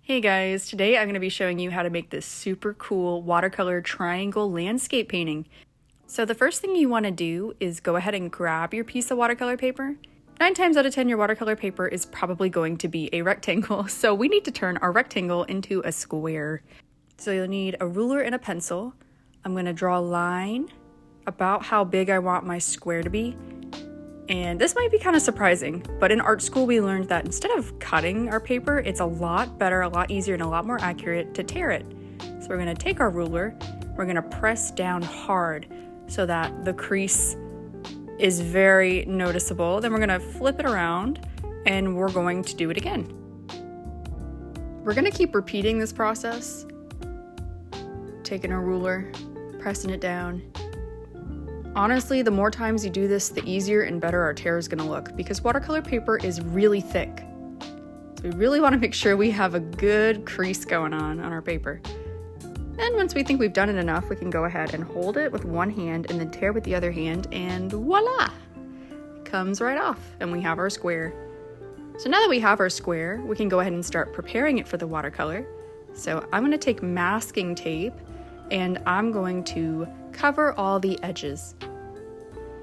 Hey guys, today I'm going to be showing you how to make this super cool watercolor triangle landscape painting. So the first thing you want to do is go ahead and grab your piece of watercolor paper. 9 times out of 10 your watercolor paper is probably going to be a rectangle, so we need to turn our rectangle into a square. So you'll need a ruler and a pencil. I'm going to draw a line about how big I want my square to be. And this might be kind of surprising, but in art school we learned that instead of cutting our paper, it's a lot better, a lot easier, and a lot more accurate to tear it. So we're going to take our ruler, we're going to press down hard so that the crease is very noticeable. Then we're going to flip it around and we're going to do it again. We're going to keep repeating this process, taking a ruler, pressing it down. Honestly, the more times you do this, the easier and better our tear is going to look, because watercolor paper is really thick. So we really want to make sure we have a good crease going on our paper. And once we think we've done it enough, we can go ahead and hold it with one hand and then tear with the other hand, and voila! It comes right off and we have our square. So now that we have our square, we can go ahead and start preparing it for the watercolor. So I'm going to take masking tape and I'm going to cover all the edges.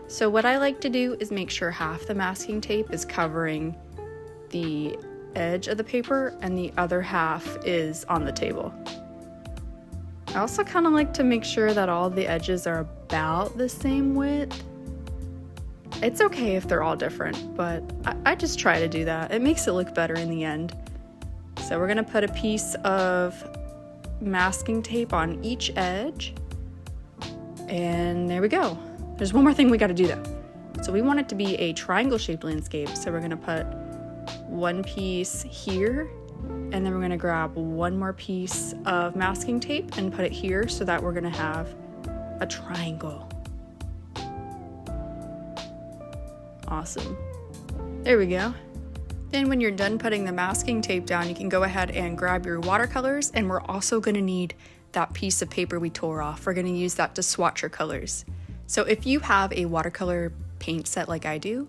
So what I like to do is make sure half the masking tape is covering the edge of the paper and the other half is on the table. I also kind of like to make sure that all the edges are about the same width. It's okay if they're all different, but I just try to do that. It makes it look better in the end. So we're gonna put a piece of masking tape on each edge. And there we go. There's one more thing we got to do though. So we want it to be a triangle shaped landscape. So we're going to put one piece here, and then we're going to grab one more piece of masking tape and put it here so that we're going to have a triangle. Awesome. There we go. Then when you're done putting the masking tape down, you can go ahead and grab your watercolors, and we're also going to need that piece of paper we tore off. We're going to use that to swatch our colors. So if you have a watercolor paint set like I do,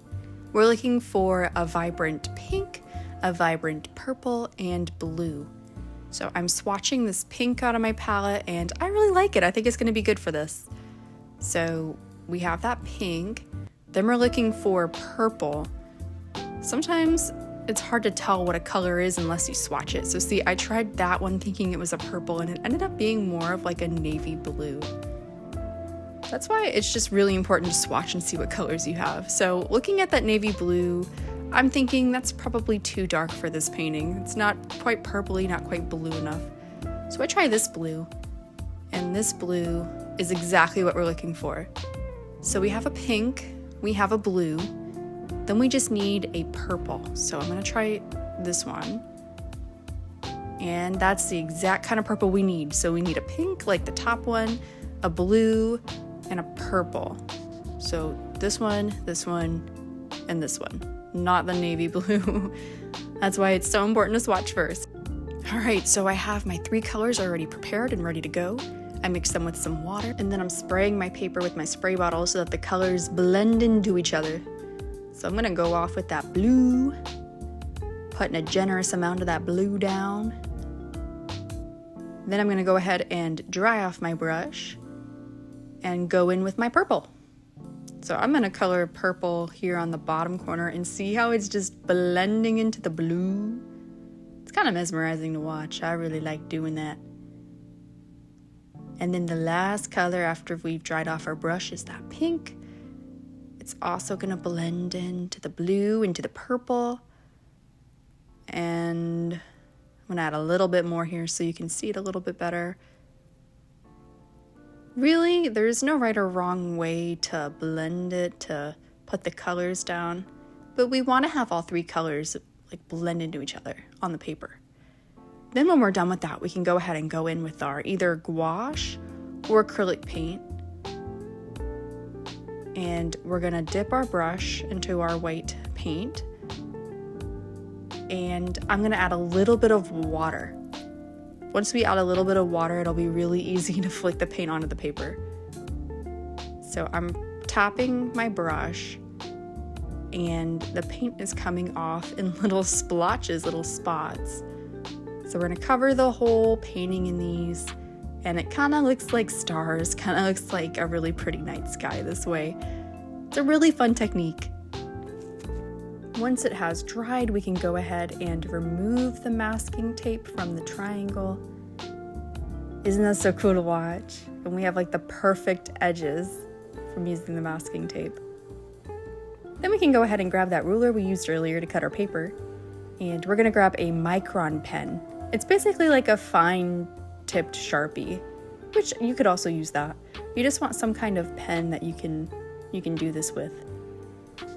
we're looking for a vibrant pink, a vibrant purple, and blue. So I'm swatching this pink out of my palette and I really like it. I think it's going to be good for this. So we have that pink. Then we're looking for purple. Sometimes it's hard to tell what a color is unless you swatch it. So see, I tried that one thinking it was a purple and it ended up being more of like a navy blue. That's why it's just really important to swatch and see what colors you have. So looking at that navy blue, I'm thinking that's probably too dark for this painting. It's not quite purpley, not quite blue enough. So I try this blue, and this blue is exactly what we're looking for. So we have a pink, we have a blue, then we just need a purple. So I'm gonna try this one. And that's the exact kind of purple we need. So we need a pink, like the top one, a blue, and a purple. So this one, and this one. Not the navy blue. That's why it's so important to swatch first. All right, so I have my 3 colors already prepared and ready to go. I mix them with some water, and then I'm spraying my paper with my spray bottle so that the colors blend into each other. So I'm gonna go off with that blue, putting a generous amount of that blue down. Then I'm gonna go ahead and dry off my brush and go in with my purple. So I'm gonna color purple here on the bottom corner and see how it's just blending into the blue. It's kind of mesmerizing to watch. I really like doing that. And then the last color after we've dried off our brush is that pink. It's also going to blend into the blue, into the purple. And I'm going to add a little bit more here so you can see it a little bit better. Really, there's no right or wrong way to blend it, to put the colors down. But we want to have all 3 colors like blend into each other on the paper. Then when we're done with that, we can go ahead and go in with our either gouache or acrylic paint. And we're gonna dip our brush into our white paint. And I'm gonna add a little bit of water. Once we add a little bit of water, it'll be really easy to flick the paint onto the paper. So I'm tapping my brush and the paint is coming off in little splotches, little spots. So we're gonna cover the whole painting in these, and it kind of looks like stars, kind of looks like a really pretty night sky this way. It's a really fun technique. Once it has dried, we can go ahead and remove the masking tape from the triangle. Isn't that so cool to watch? And we have like the perfect edges from using the masking tape. Then we can go ahead and grab that ruler we used earlier to cut our paper, and we're gonna grab a micron pen. It's basically like a fine tipped Sharpie, which you could also use that. You just want some kind of pen that you can do this with.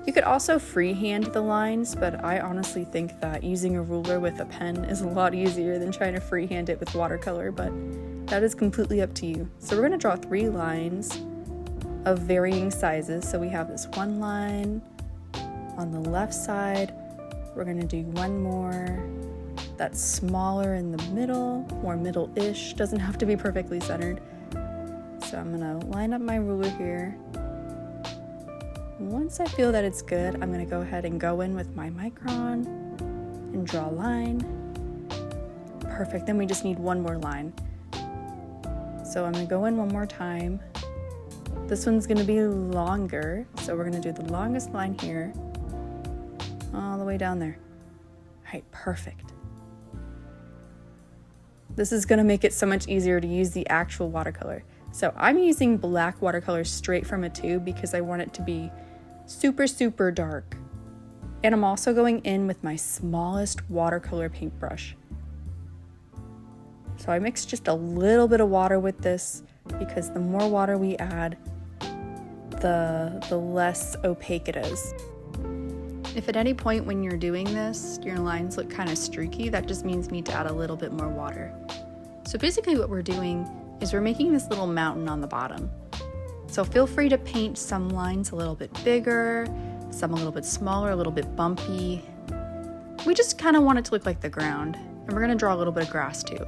You could also freehand the lines, but I honestly think that using a ruler with a pen is a lot easier than trying to freehand it with watercolor, but that is completely up to you. So we're gonna draw 3 lines of varying sizes. So we have this one line on the left side. We're gonna do one more that's smaller in the middle, more middle-ish, doesn't have to be perfectly centered. So I'm gonna line up my ruler here. Once I feel that it's good, I'm gonna go ahead and go in with my micron and draw a line. Perfect, then we just need one more line. So I'm gonna go in one more time. This one's gonna be longer, so we're gonna do the longest line here, all the way down there. All right, perfect. This is gonna make it so much easier to use the actual watercolor. So I'm using black watercolor straight from a tube because I want it to be super, super dark. And I'm also going in with my smallest watercolor paintbrush. So I mixed just a little bit of water with this because the more water we add, the less opaque it is. If at any point when you're doing this, your lines look kind of streaky, that just means you need to add a little bit more water. So basically what we're doing is we're making this little mountain on the bottom. So feel free to paint some lines a little bit bigger, some a little bit smaller, a little bit bumpy. We just kind of want it to look like the ground, and we're gonna draw a little bit of grass too.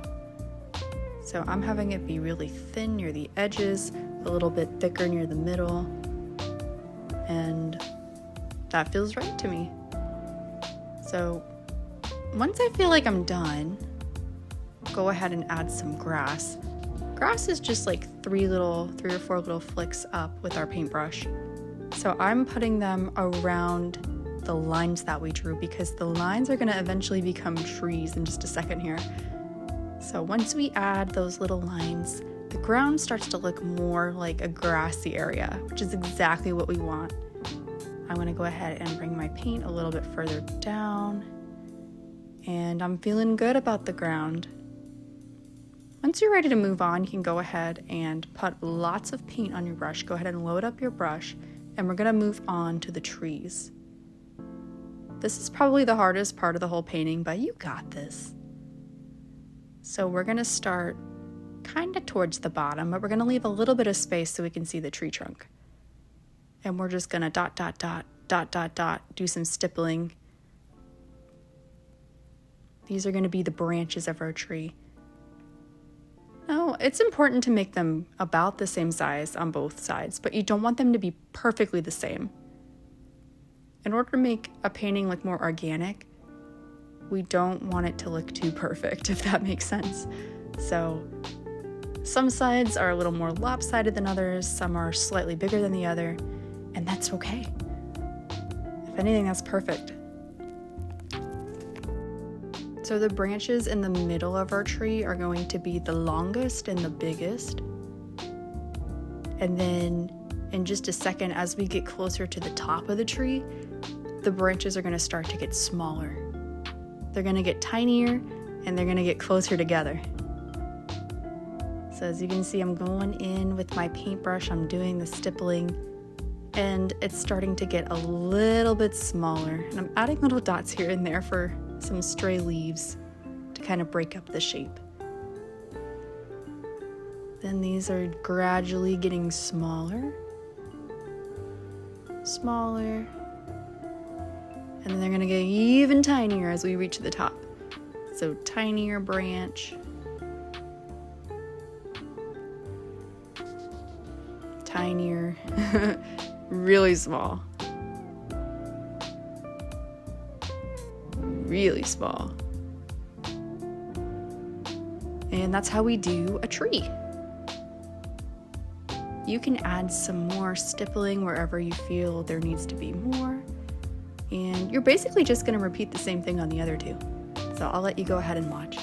So I'm having it be really thin near the edges, a little bit thicker near the middle, and that feels right to me. So once I feel like I'm done, go ahead and add some grass. Grass is just like 3 or 4 little flicks up with our paintbrush. So I'm putting them around the lines that we drew because the lines are gonna eventually become trees in just a second here. So once we add those little lines, the ground starts to look more like a grassy area, which is exactly what we want. I'm gonna go ahead and bring my paint a little bit further down, and I'm feeling good about the ground. Once you're ready to move on, you can go ahead and put lots of paint on your brush. Go ahead and load up your brush, and we're gonna move on to the trees. This is probably the hardest part of the whole painting, but you got this. So we're gonna start kind of towards the bottom, but we're gonna leave a little bit of space so we can see the tree trunk. And we're just gonna dot, dot, dot, dot, dot, dot, do some stippling. These are gonna be the branches of our tree. Now, it's important to make them about the same size on both sides, but you don't want them to be perfectly the same. In order to make a painting look more organic, we don't want it to look too perfect, if that makes sense. So some sides are a little more lopsided than others, some are slightly bigger than the other, and that's okay. If anything, that's perfect. So the branches in the middle of our tree are going to be the longest and the biggest. And then in just a second, as we get closer to the top of the tree, the branches are going to start to get smaller. They're going to get tinier and they're going to get closer together. So as you can see, I'm going in with my paintbrush, I'm doing the stippling, and it's starting to get a little bit smaller. And I'm adding little dots here and there for some stray leaves to kind of break up the shape. Then these are gradually getting smaller, smaller, and then they're gonna get even tinier as we reach the top. So tinier branch, tinier, really small, really small, And that's how we do a tree. You can add some more stippling wherever you feel there needs to be more. And you're basically just going to repeat the same thing on the other two. So I'll let you go ahead and watch.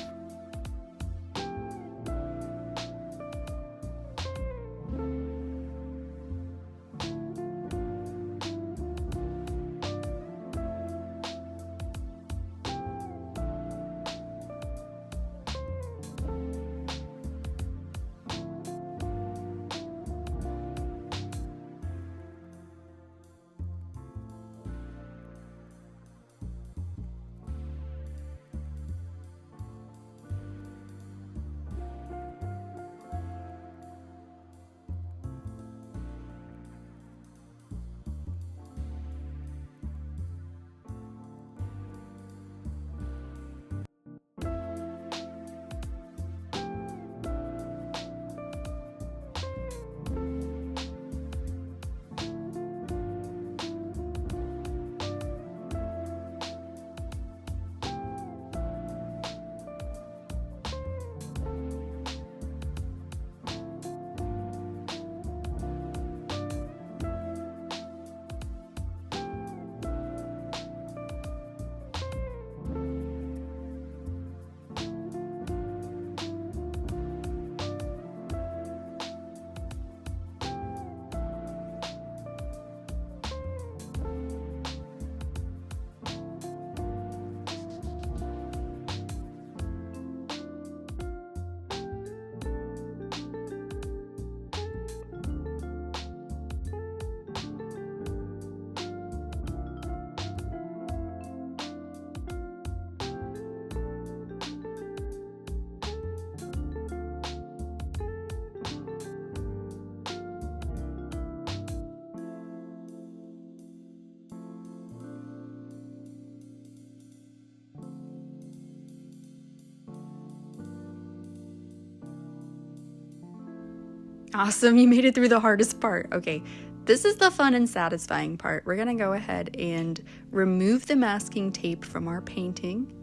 Awesome, you made it through the hardest part. Okay, this is the fun and satisfying part. We're gonna go ahead and remove the masking tape from our painting.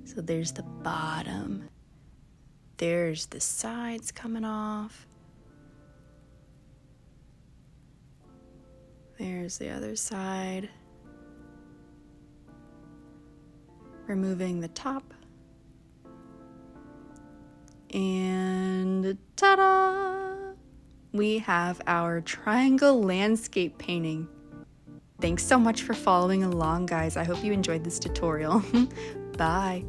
So there's the bottom. There's the sides coming off. There's the other side. Removing the top. And ta-da! We have our triangle landscape painting. Thanks so much for following along, guys. I hope you enjoyed this tutorial. Bye.